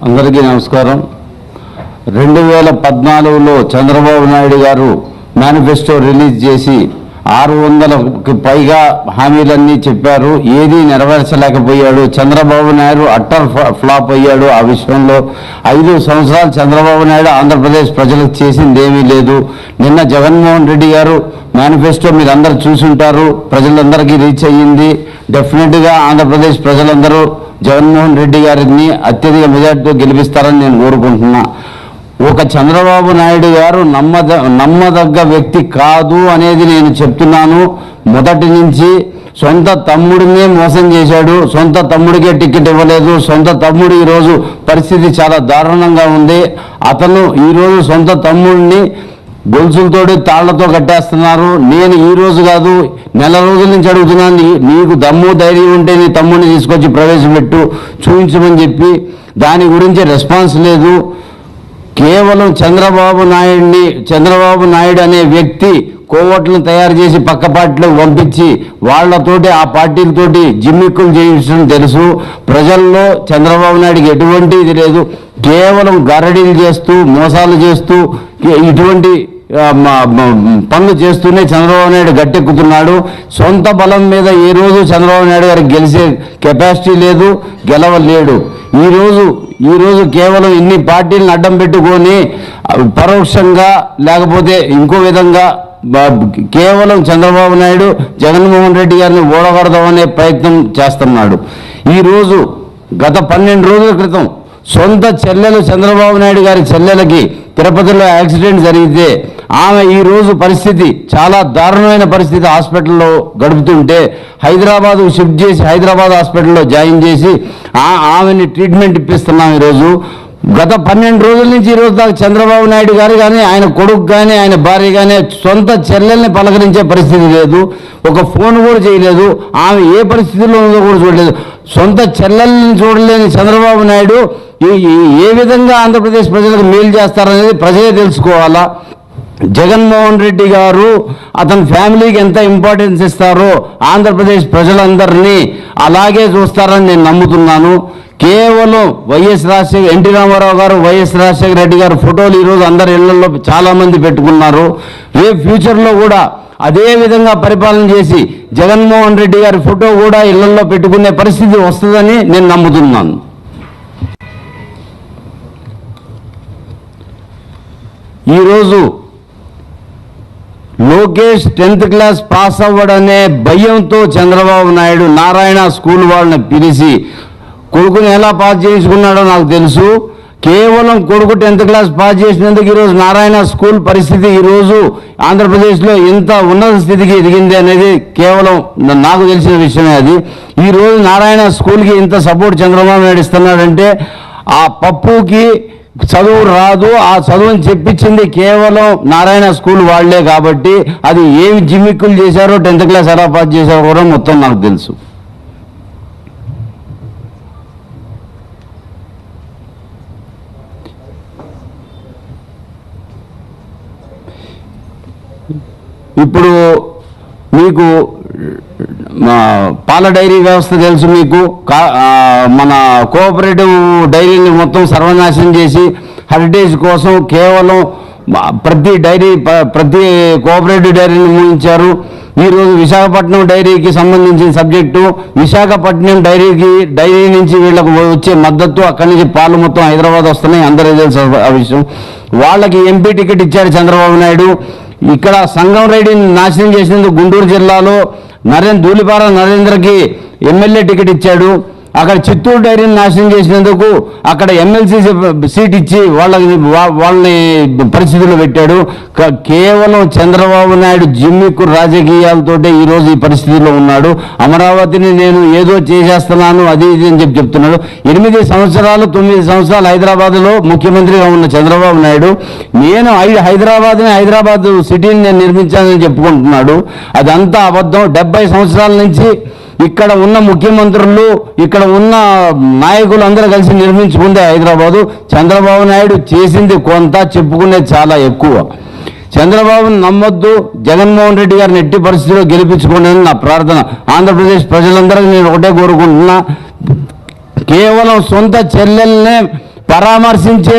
అందరికీ నమస్కారం. 2014లో చంద్రబాబు నాయుడు గారు మేనిఫెస్టో రిలీజ్ చేసి 600కి పైగా హామీలన్నీ చెప్పారు. ఏదీ నెరవేర్చలేకపోయాడు. చంద్రబాబు నాయుడు అట్టర్ ఫ్లాప్ అయ్యాడు. ఆ విషయంలో 5 సంవత్సరాలు చంద్రబాబు నాయుడు ఆంధ్రప్రదేశ్ ప్రజలకు చేసింది ఏమీ లేదు. నిన్న జగన్మోహన్ రెడ్డి గారు మేనిఫెస్టో మీరు అందరూ చూసుంటారు. ప్రజలందరికీ రీచ్ అయ్యింది. డెఫినెట్గా ఆంధ్రప్రదేశ్ ప్రజలందరూ జగన్మోహన్ రెడ్డి గారిని అత్యధిక మెజార్టీతో గెలిపిస్తారని నేను కోరుకుంటున్నా. ఒక చంద్రబాబు నాయుడు గారు నమ్మదగ్గ వ్యక్తి కాదు అనేది నేను చెప్తున్నాను. మొదటి నుంచి సొంత తమ్ముడినే మోసం చేశాడు. సొంత తమ్ముడికే టికెట్ ఇవ్వలేదు. సొంత తమ్ముడు ఈరోజు పరిస్థితి చాలా దారుణంగా ఉంది. అతను ఈరోజు సొంత తమ్ముడిని గొలుసులతోటి తాళ్లతో కట్టేస్తున్నారు. నేను ఈ రోజు కాదు, నెల రోజుల నుంచి అడుగుతున్నాను, నీకు దమ్ము ధైర్యం ఉంటే నీ తమ్ముడిని తీసుకొచ్చి ప్రవేశపెట్టు, చూపించమని చెప్పి. దాని గురించి రెస్పాన్స్ లేదు. కేవలం చంద్రబాబు నాయుడు అనే వ్యక్తి కోవట్లను తయారు చేసి పక్క పార్టీలకు పంపించి వాళ్లతోటి ఆ పార్టీలతోటి జిమ్మిక్కులు చేయించడం తెలుసు. ప్రజల్లో చంద్రబాబు నాయుడికి ఎటువంటి ఇది లేదు. కేవలం గరడీలు చేస్తూ మోసాలు చేస్తూ ఇటువంటి పనులు చేస్తూనే చంద్రబాబు నాయుడు గట్టెక్కుతున్నాడు. సొంత బలం మీద ఏ రోజు చంద్రబాబు నాయుడు గారికి గెలిచే కెపాసిటీ లేదు, గెలవలేడు. ఈరోజు కేవలం ఇన్ని పార్టీలను అడ్డం పెట్టుకొని పరోక్షంగా లేకపోతే ఇంకో విధంగా కేవలం చంద్రబాబు నాయుడు జగన్మోహన్ రెడ్డి గారిని ఓడగొడదామనే ప్రయత్నం చేస్తున్నాడు. ఈరోజు గత 12 రోజుల క్రితం సొంత చెల్లెలు చంద్రబాబు నాయుడు గారి చెల్లెలకి తిరుపతిలో యాక్సిడెంట్ జరిగితే ఆమె ఈరోజు పరిస్థితి చాలా దారుణమైన పరిస్థితి. హాస్పిటల్లో గడుపుతుంటే హైదరాబాద్ షిఫ్ట్ చేసి హైదరాబాద్ హాస్పిటల్లో జాయిన్ చేసి ఆమెని ట్రీట్మెంట్ ఇప్పిస్తున్నాం. ఈరోజు గత 12 రోజుల నుంచి ఈరోజు దాకా చంద్రబాబు నాయుడు గారు కానీ ఆయన కొడుకు కానీ ఆయన భార్య కానీ సొంత చెల్లెల్ని పలకరించే పరిస్థితి లేదు. ఒక ఫోన్ కూడా చేయలేదు. ఆమె ఏ పరిస్థితిలో ఉందో కూడా చూడలేదు. సొంత చెల్లెల్ని చూడలేని చంద్రబాబు నాయుడు ఏ విధంగా ఆంధ్రప్రదేశ్ ప్రజలకు మేలు చేస్తారనేది ప్రజలే తెలుసుకోవాలా. జగన్మోహన్ రెడ్డి గారు అతని ఫ్యామిలీకి ఎంత ఇంపార్టెన్స్ ఇస్తారో ఆంధ్రప్రదేశ్ ప్రజలందరినీ అలాగే చూస్తారని నేను నమ్ముతున్నాను. కేవలం ఎన్టీ రామారావు గారు, వైఎస్ రాజశేఖర రెడ్డి గారు ఫోటోలు ఈరోజు అందరి ఇళ్లలో చాలామంది పెట్టుకున్నారు. రేపు ఫ్యూచర్లో కూడా అదే విధంగా పరిపాలన చేసి జగన్మోహన్ రెడ్డి గారి ఫోటో కూడా ఇళ్లలో పెట్టుకునే పరిస్థితి వస్తుందని నేను నమ్ముతున్నాను. ఈరోజు లోకేష్ 10th క్లాస్ పాస్ అవ్వడనే భయంతో చంద్రబాబు నాయుడు నారాయణ స్కూల్ వాళ్ళని పిలిచి కొడుకుని ఎలా పాస్ చేయించుకున్నాడో నాకు తెలుసు. కేవలం కొడుకు 10th క్లాస్ పాస్ చేసినందుకు ఈరోజు నారాయణ స్కూల్ పరిస్థితి ఈరోజు ఆంధ్రప్రదేశ్లో ఇంత ఉన్నత స్థితికి ఎదిగింది అనేది కేవలం నాకు తెలిసిన విషయమే. అది ఈరోజు నారాయణ స్కూల్కి ఇంత సపోర్ట్ చంద్రబాబు నాయుడు ఇస్తున్నాడంటే ఆ పప్పుకి చదువు రాదు, ఆ చదువుని చెప్పించింది కేవలం నారాయణ స్కూల్ వాళ్లే. కాబట్టి అది ఏమి జిమ్మిక్కులు చేశారో 10th క్లాస్ ఎలా పాస్ చేశారో కూడా మొత్తం నాకు తెలుసు. ఇప్పుడు మీకు పాల డైరీ వ్యవస్థ తెలుసు. మీకు మన కోఆపరేటివ్ డైరీని మొత్తం సర్వనాశనం చేసి హెరిటేజ్ కోసం కేవలం ప్రతి కోఆపరేటివ్ డైరీని మూయించారు. ఈరోజు విశాఖపట్నం డైరీకి సంబంధించిన సబ్జెక్టు, విశాఖపట్నం డైరీ నుంచి వీళ్ళకు వచ్చే మద్దతు, అక్కడి నుంచి పాలు మొత్తం హైదరాబాద్ వస్తున్నాయి. అందరికీ తెలుసు ఆ విషయం. వాళ్ళకి ఎంపీ టికెట్ ఇచ్చాడు చంద్రబాబు నాయుడు. ఇక్కడ సంగం రెడ్డిని నాశనం చేసినందుకు గుంటూరు జిల్లాలో ధూళిపార నరేంద్రకి ఎమ్మెల్యే టికెట్ ఇచ్చాడు. అక్కడ చిత్తూరు డైరీని నాశనం చేసినందుకు అక్కడ ఎమ్మెల్సీ సీట్ ఇచ్చి వాళ్ళని పరిస్థితుల్లో పెట్టాడు. కేవలం చంద్రబాబు నాయుడు జిమ్మిక్కు రాజకీయాలతోటే ఈరోజు ఈ పరిస్థితిలో ఉన్నాడు. అమరావతిని నేను ఏదో చేసేస్తున్నాను అది ఇది అని చెప్తున్నాడు. 8 సంవత్సరాలు 9 సంవత్సరాలు హైదరాబాద్లో ముఖ్యమంత్రిగా ఉన్న చంద్రబాబు నాయుడు నేను హైదరాబాద్ సిటీని నేను నిర్మించానని చెప్పుకుంటున్నాడు. అదంతా అబద్ధం. 70 సంవత్సరాల నుంచి ఇక్కడ ఉన్న ముఖ్యమంత్రులు, ఇక్కడ ఉన్న నాయకులు అందరూ కలిసి నిర్మించుకుందే హైదరాబాదు. చంద్రబాబు నాయుడు చేసింది కొంత, చెప్పుకునేది చాలా ఎక్కువ. చంద్రబాబును నమ్మొద్దు. జగన్మోహన్ రెడ్డి గారిని ఎట్టి పరిస్థితిలో గెలిపించుకోండి అని నా ప్రార్థన. ఆంధ్రప్రదేశ్ ప్రజలందరికీ నేను ఒకటే కోరుకుంటున్నా, కేవలం సొంత చెల్లెల్నే పరామర్శించే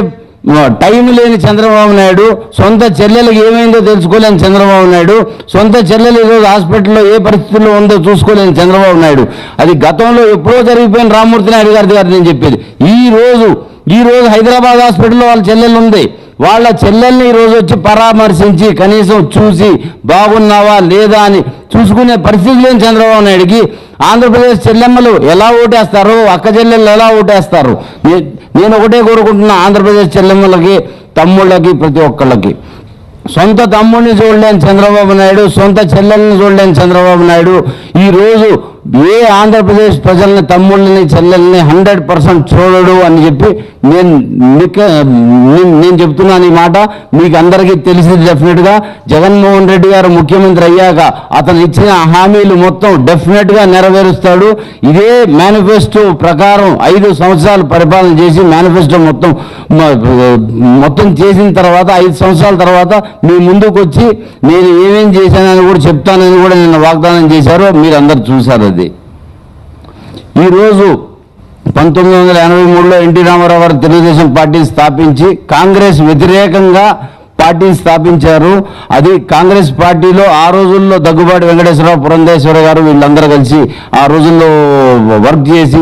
టైం లేని చంద్రబాబు నాయుడు, సొంత చెల్లెలకు ఏమైందో తెలుసుకోలేని చంద్రబాబు నాయుడు, సొంత చెల్లెలు ఈరోజు హాస్పిటల్లో ఏ పరిస్థితుల్లో ఉందో చూసుకోలేని చంద్రబాబు నాయుడు. అది గతంలో ఎప్పుడో జరిగిపోయిన రామ్మూర్తి నాయుడు గారి నేను చెప్పేది. ఈ రోజు హైదరాబాద్ హాస్పిటల్లో వాళ్ళ చెల్లెలు ఉంది. వాళ్ళ చెల్లెల్ని ఈరోజు వచ్చి పరామర్శించి కనీసం చూసి బాగున్నావా లేదా అని చూసుకునే పరిస్థితి లేని చంద్రబాబు నాయుడికి ఆంధ్రప్రదేశ్ చెల్లెమ్మలు ఎలా ఓటేస్తారు, అక్క చెల్లెళ్ళు ఎలా ఓటేస్తారు? నేను ఒకటే కోరుకుంటున్నా, ఆంధ్రప్రదేశ్ చెల్లెమ్మలకి, తమ్ముళ్ళకి, ప్రతి ఒక్కళ్ళకి, సొంత తమ్ముడిని చూడలేని చంద్రబాబు నాయుడు, సొంత చెల్లెల్ని చూడలేని చంద్రబాబు నాయుడు ఈరోజు ఏ ఆంధ్రప్రదేశ్ ప్రజల్ని, తమ్ముళ్ళని, చెల్లెల్ని 100% చూడడు అని చెప్పి నేను చెప్తున్నాను. ఈ మాట మీకు అందరికీ తెలిసింది. డెఫినెట్గా జగన్మోహన్ రెడ్డి గారు ముఖ్యమంత్రి అయ్యాక అతను ఇచ్చిన హామీలు మొత్తం డెఫినెట్గా నెరవేరుస్తాడు. ఇదే మేనిఫెస్టో ప్రకారం 5 సంవత్సరాలు పరిపాలన చేసి మేనిఫెస్టో మొత్తం చేసిన తర్వాత 5 సంవత్సరాల తర్వాత మీ ముందుకు వచ్చి నేను ఏమేం చేశానని కూడా చెప్తానని కూడా నిన్న వాగ్దానం చేశారు. మీరు అందరు చూశారు. అది ఈరోజు 1983లో ఎన్టీ రామారావు గారు తెలుగుదేశం పార్టీ స్థాపించి కాంగ్రెస్ వ్యతిరేకంగా పార్టీ స్థాపించారు. అది కాంగ్రెస్ పార్టీలో ఆ రోజుల్లో దగ్గుబాటి వెంకటేశ్వరరావు, పురంధేశ్వర గారు వీళ్ళందరూ కలిసి ఆ రోజుల్లో వర్క్ చేసి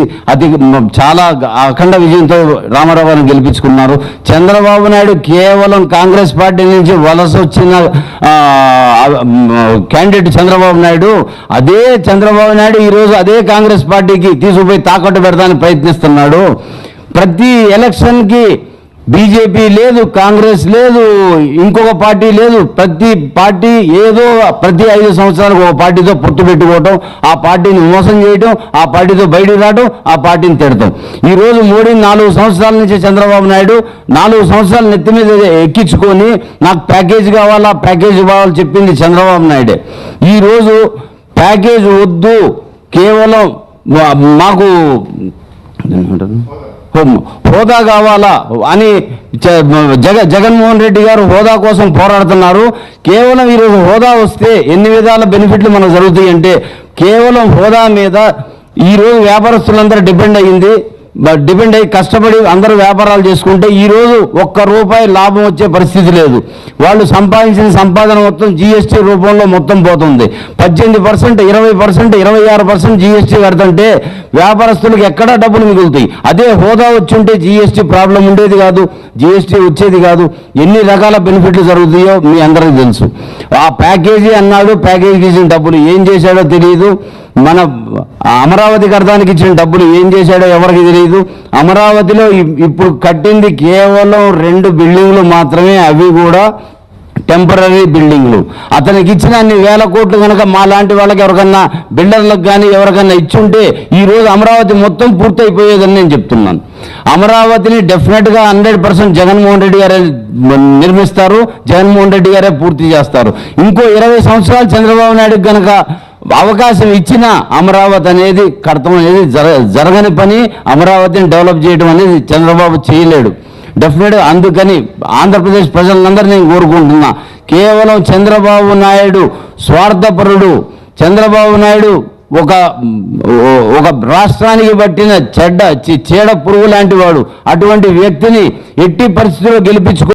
చాలా అఖండ విజయంతో రామారావు గారిని గెలిపించుకున్నారు. చంద్రబాబు నాయుడు కేవలం కాంగ్రెస్ పార్టీ నుంచి వలస వచ్చిన క్యాండిడేట్ చంద్రబాబు నాయుడు. అదే చంద్రబాబు నాయుడు ఈరోజు అదే కాంగ్రెస్ పార్టీకి తీసుకుపోయి తాకట్టు పెడతానికి ప్రయత్నిస్తున్నాడు. ప్రతి ఎలక్షన్కి బీజేపీ లేదు, కాంగ్రెస్ లేదు, ఇంకొక పార్టీ లేదు. ప్రతి పార్టీ ఏదో ప్రతి 5 సంవత్సరాలకు ఒక పార్టీతో పొత్తు పెట్టుకోవటం, ఆ పార్టీని మోసం చేయటం, ఆ పార్టీతో బయటకు రావటం, ఆ పార్టీని తిడటం. ఈరోజు మోడీ 4 సంవత్సరాల నుంచి చంద్రబాబు నాయుడు 4 సంవత్సరాలు నెత్తి మీద ఎక్కించుకొని నాకు ప్యాకేజ్ కావాలా, ప్యాకేజ్ కావాలని చెప్పింది చంద్రబాబు నాయుడే. ఈరోజు ప్యాకేజ్ వద్దు, కేవలం మాకు హోదా కావాలా అని జగన్మోహన్ రెడ్డి గారు హోదా కోసం పోరాడుతున్నారు. కేవలం ఈరోజు హోదా వస్తే ఎన్ని విధాల బెనిఫిట్లు మనకు జరుగుతాయి అంటే, కేవలం హోదా మీద ఈరోజు వ్యాపారస్తులందరూ డిపెండ్ అయ్యి కష్టపడి అందరూ వ్యాపారాలు చేసుకుంటే ఈరోజు ₹1 లాభం వచ్చే పరిస్థితి లేదు. వాళ్ళు సంపాదించిన సంపాదన మొత్తం జీఎస్టీ రూపంలో మొత్తం పోతుంది. 18%, 20%, 26% జీఎస్టీ కడుతుంటే వ్యాపారస్తులకు ఎక్కడా డబ్బులు మిగులుతాయి. అదే హోదా వచ్చి ఉంటే జీఎస్టీ ప్రాబ్లం ఉండేది కాదు, జీఎస్టీ వచ్చేది కాదు. ఎన్ని రకాల బెనిఫిట్లు జరుగుతాయో మీ అందరికీ తెలుసు. ఆ ప్యాకేజీ అన్నాడు, ప్యాకేజీకి ఇచ్చిన డబ్బులు ఏం చేశాడో తెలియదు. మన అమరావతి కడతానికి ఇచ్చిన డబ్బులు ఏం చేశాడో ఎవరికి తెలియదు. అమరావతిలో ఇప్పుడు కట్టింది కేవలం 2 బిల్డింగ్లు మాత్రమే, అవి కూడా టెంపరీ బిల్డింగ్లు. అతనికి ఇచ్చిన అన్ని వేల కోట్లు కనుక మా లాంటి వాళ్ళకి ఎవరికన్నా బిల్డర్లకు కానీ ఎవరికన్నా ఇచ్చుంటే ఈరోజు అమరావతి మొత్తం పూర్తయిపోయేదని నేను చెప్తున్నాను. అమరావతిని డెఫినెట్గా 100% జగన్మోహన్ రెడ్డి గారే నిర్మిస్తారు, జగన్మోహన్ రెడ్డి గారే పూర్తి చేస్తారు. ఇంకో 20 సంవత్సరాలు చంద్రబాబు నాయుడుకి కనుక అవకాశం ఇచ్చిన అమరావతి అనేది కడతం అనేది జరగని పని. అమరావతిని డెవలప్ చేయడం అనేది చంద్రబాబు చేయలేడు డెఫినెట్గా. అందుకని ఆంధ్రప్రదేశ్ ప్రజలందరూ నేను కోరుకుంటున్నా, కేవలం చంద్రబాబు నాయుడు స్వార్థపరుడు, చంద్రబాబు నాయుడు ఒక రాష్ట్రానికి పట్టిన చీడ పురుగు లాంటి వాడు. అటువంటి వ్యక్తిని ఎట్టి పరిస్థితుల్లో గెలిపించుకో